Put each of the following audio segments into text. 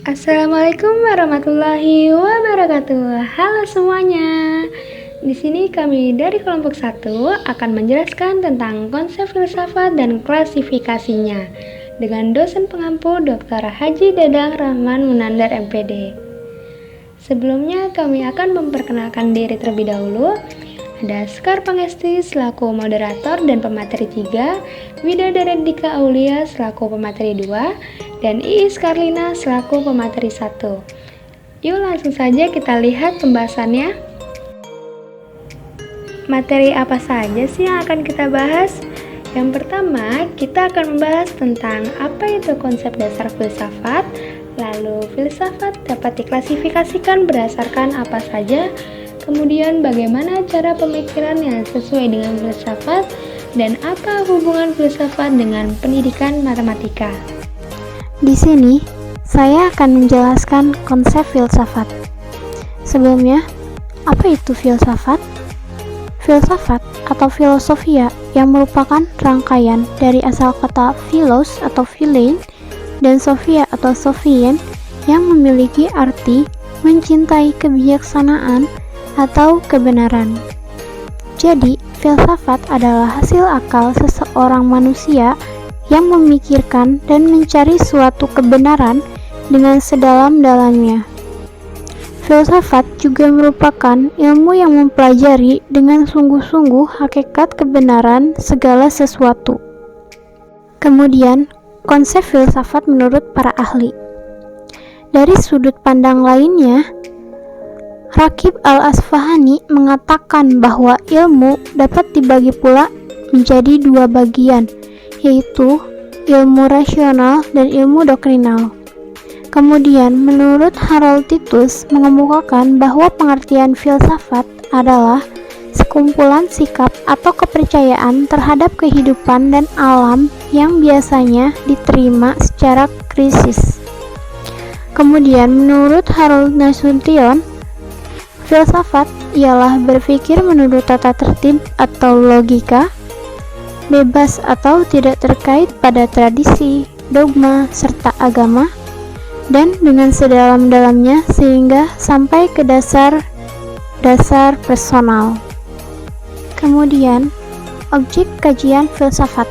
Assalamualaikum warahmatullahi wabarakatuh. Halo semuanya. Di sini kami dari kelompok 1 akan menjelaskan tentang konsep filsafat dan klasifikasinya dengan dosen pengampu Dr. Haji Dadang Rahman Munandar MPD. Sebelumnya kami akan memperkenalkan diri terlebih dahulu. Ada Sekar Pangesti selaku moderator dan pemateri 3, Widadari Dika Aulia selaku pemateri 2, dan Iis Karlina selaku pemateri 1. Yuk langsung saja kita lihat pembahasannya. Materi apa saja sih yang akan kita bahas? Yang pertama, kita akan membahas tentang apa itu konsep dasar filsafat, lalu filsafat dapat diklasifikasikan berdasarkan apa saja, kemudian bagaimana cara pemikiran yang sesuai dengan filsafat, dan apa hubungan filsafat dengan pendidikan matematika. Di sini, saya akan menjelaskan konsep filsafat. Sebelumnya, apa itu filsafat? Filsafat atau filosofia yang merupakan rangkaian dari asal kata philos atau philein dan sophia atau sophien yang memiliki arti mencintai kebijaksanaan atau kebenaran. Jadi, filsafat adalah hasil akal seseorang manusia yang memikirkan dan mencari suatu kebenaran dengan sedalam-dalamnya. Filsafat juga merupakan ilmu yang mempelajari dengan sungguh-sungguh hakikat kebenaran segala sesuatu. Kemudian, konsep filsafat menurut para ahli. Dari sudut pandang lainnya, Rakib Al-Asfahani mengatakan bahwa ilmu dapat dibagi pula menjadi dua bagian, yaitu ilmu rasional dan ilmu doktrinal. Kemudian, menurut Harold Titus mengemukakan bahwa pengertian filsafat adalah sekumpulan sikap atau kepercayaan terhadap kehidupan dan alam yang biasanya diterima secara krisis. Kemudian, menurut Harold Nasution, filsafat ialah berpikir menurut tata tertib atau logika, bebas atau tidak terkait pada tradisi, dogma, serta agama, dan dengan sedalam-dalamnya sehingga sampai ke dasar personal. Kemudian, objek kajian filsafat.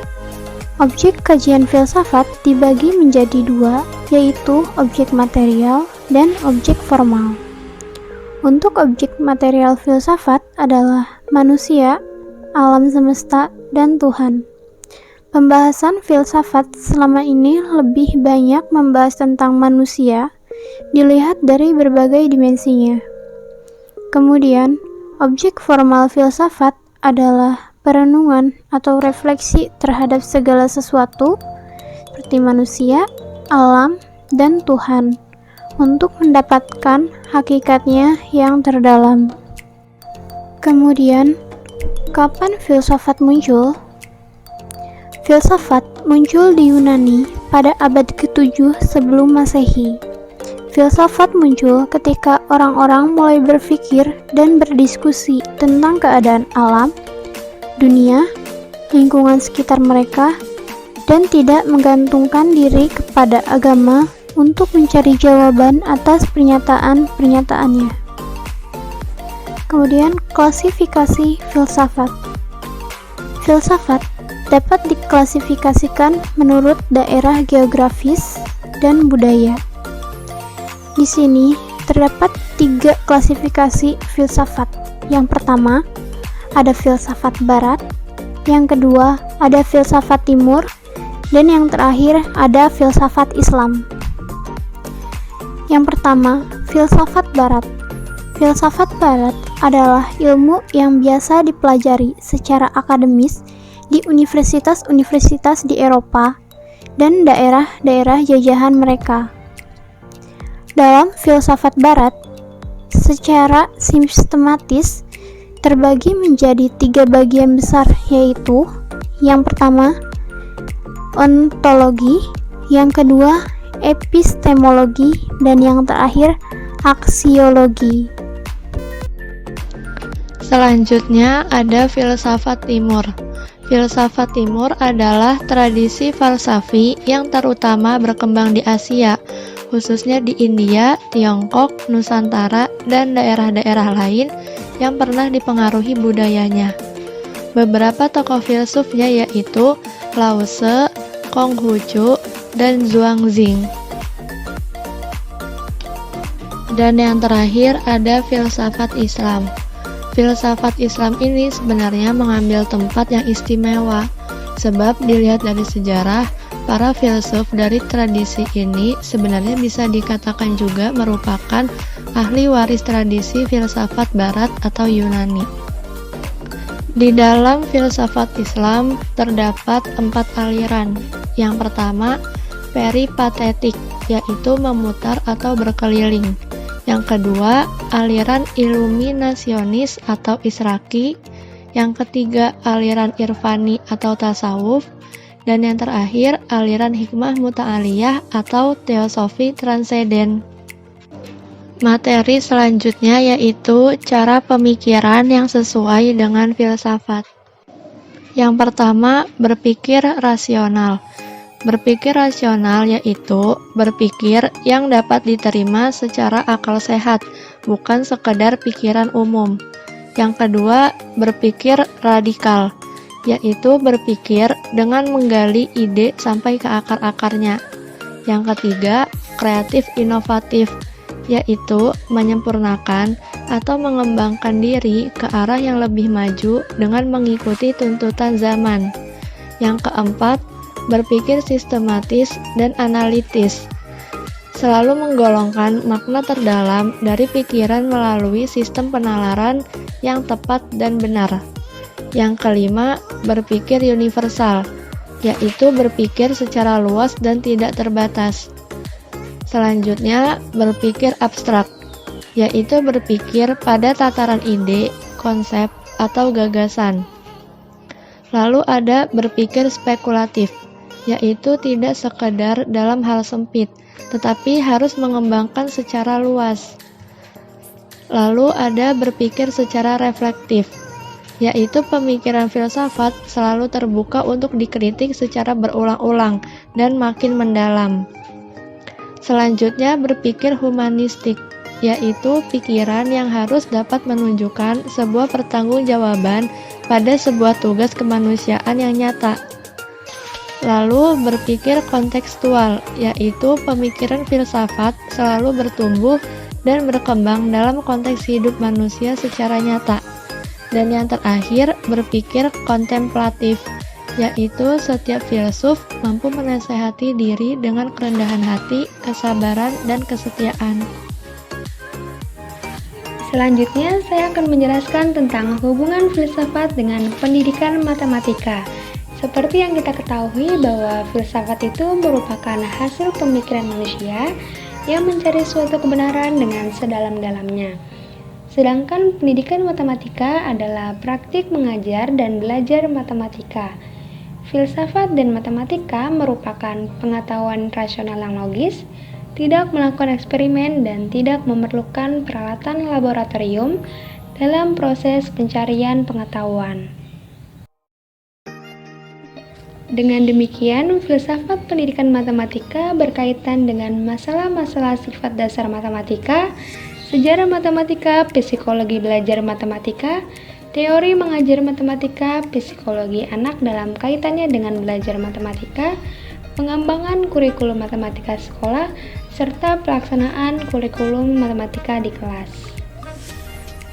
Objek kajian filsafat dibagi menjadi dua, yaitu objek material dan objek formal. Untuk objek material filsafat adalah manusia, alam semesta, dan Tuhan. Pembahasan filsafat selama ini lebih banyak membahas tentang manusia, dilihat dari berbagai dimensinya. Kemudian, objek formal filsafat adalah perenungan atau refleksi terhadap segala sesuatu, seperti manusia, alam, dan Tuhan, untuk mendapatkan hakikatnya yang terdalam. Kemudian, kapan filsafat muncul? Filsafat muncul di Yunani pada abad ke-7 sebelum Masehi. Filsafat muncul ketika orang-orang mulai berpikir dan berdiskusi tentang keadaan alam, dunia, lingkungan sekitar mereka, dan tidak menggantungkan diri kepada agama untuk mencari jawaban atas pernyataan-pernyataannya. Kemudian, klasifikasi filsafat. Filsafat dapat diklasifikasikan menurut daerah geografis dan budaya. Di sini terdapat 3 klasifikasi filsafat. Yang pertama, ada filsafat barat, yang kedua, ada filsafat timur, dan yang terakhir ada filsafat Islam. Yang pertama, filsafat barat. Filsafat barat adalah ilmu yang biasa dipelajari secara akademis di universitas-universitas di Eropa dan daerah-daerah jajahan mereka. Dalam filsafat barat, secara sistematis terbagi menjadi 3 bagian besar, yaitu yang pertama, ontologi, yang kedua, epistemologi, dan yang terakhir, aksiologi. Selanjutnya ada filsafat timur. Filsafat timur adalah tradisi falsafi yang terutama berkembang di Asia, khususnya di India, Tiongkok, Nusantara, dan daerah-daerah lain yang pernah dipengaruhi budayanya. Beberapa tokoh filsufnya yaitu Lao Tse, Konghucu, dan Zhuangzi. Dan yang terakhir ada filsafat Islam. Filsafat Islam ini sebenarnya mengambil tempat yang istimewa, sebab dilihat dari sejarah, para filsuf dari tradisi ini sebenarnya bisa dikatakan juga merupakan ahli waris tradisi filsafat Barat atau Yunani. Di dalam filsafat Islam terdapat 4 aliran. Yang pertama, peripatetik, yaitu memutar atau berkeliling. Yang kedua, aliran iluminasionis atau israki. Yang ketiga, aliran irfani atau tasawuf. Dan yang terakhir, aliran hikmah muta'aliyah atau teosofi transenden. Materi selanjutnya yaitu cara pemikiran yang sesuai dengan filsafat. Yang pertama, berpikir rasional. Berpikir rasional yaitu berpikir yang dapat diterima secara akal sehat, bukan sekedar pikiran umum. Yang kedua, berpikir radikal, yaitu berpikir dengan menggali ide sampai ke akar-akarnya. Yang ketiga, kreatif inovatif, yaitu menyempurnakan atau mengembangkan diri ke arah yang lebih maju dengan mengikuti tuntutan zaman. Yang keempat, berpikir sistematis dan analitis, selalu menggolongkan makna terdalam dari pikiran melalui sistem penalaran yang tepat dan benar. Yang kelima, berpikir universal, yaitu berpikir secara luas dan tidak terbatas. Selanjutnya, berpikir abstrak, yaitu berpikir pada tataran ide, konsep, atau gagasan. Lalu ada berpikir spekulatif, yaitu tidak sekedar dalam hal sempit, tetapi harus mengembangkan secara luas. Lalu ada berpikir secara reflektif, yaitu pemikiran filsafat selalu terbuka untuk dikritik secara berulang-ulang dan makin mendalam. Selanjutnya berpikir humanistik, yaitu pikiran yang harus dapat menunjukkan sebuah pertanggungjawaban pada sebuah tugas kemanusiaan yang nyata. Lalu berpikir kontekstual, yaitu pemikiran filsafat selalu bertumbuh dan berkembang dalam konteks hidup manusia secara nyata. Dan yang terakhir, berpikir kontemplatif, yaitu setiap filsuf mampu menasehati diri dengan kerendahan hati, kesabaran, dan kesetiaan. Selanjutnya, saya akan menjelaskan tentang hubungan filsafat dengan pendidikan matematika. Seperti yang kita ketahui bahwa filsafat itu merupakan hasil pemikiran manusia yang mencari suatu kebenaran dengan sedalam-dalamnya. Sedangkan pendidikan matematika adalah praktik mengajar dan belajar matematika. Filsafat dan matematika merupakan pengetahuan rasional yang logis, tidak melakukan eksperimen, dan tidak memerlukan peralatan laboratorium dalam proses pencarian pengetahuan. Dengan demikian, filsafat pendidikan matematika berkaitan dengan masalah-masalah sifat dasar matematika, sejarah matematika, psikologi belajar matematika, teori mengajar matematika, psikologi anak dalam kaitannya dengan belajar matematika, pengembangan kurikulum matematika sekolah, serta pelaksanaan kurikulum matematika di kelas.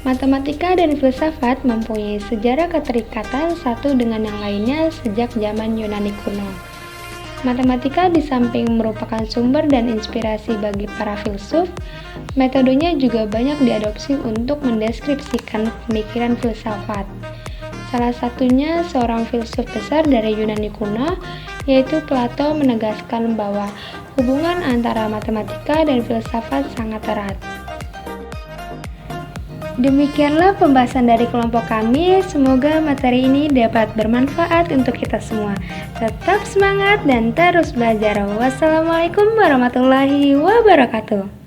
Matematika dan filsafat mempunyai sejarah keterikatan satu dengan yang lainnya sejak zaman Yunani kuno. Matematika di samping merupakan sumber dan inspirasi bagi para filsuf, metodenya juga banyak diadopsi untuk mendeskripsikan pemikiran filsafat. Salah satunya seorang filsuf besar dari Yunani kuno, yaitu Plato, menegaskan bahwa hubungan antara matematika dan filsafat sangat erat. Demikianlah pembahasan dari kelompok kami. Semoga materi ini dapat bermanfaat untuk kita semua. Tetap semangat dan terus belajar. Wassalamualaikum warahmatullahi wabarakatuh.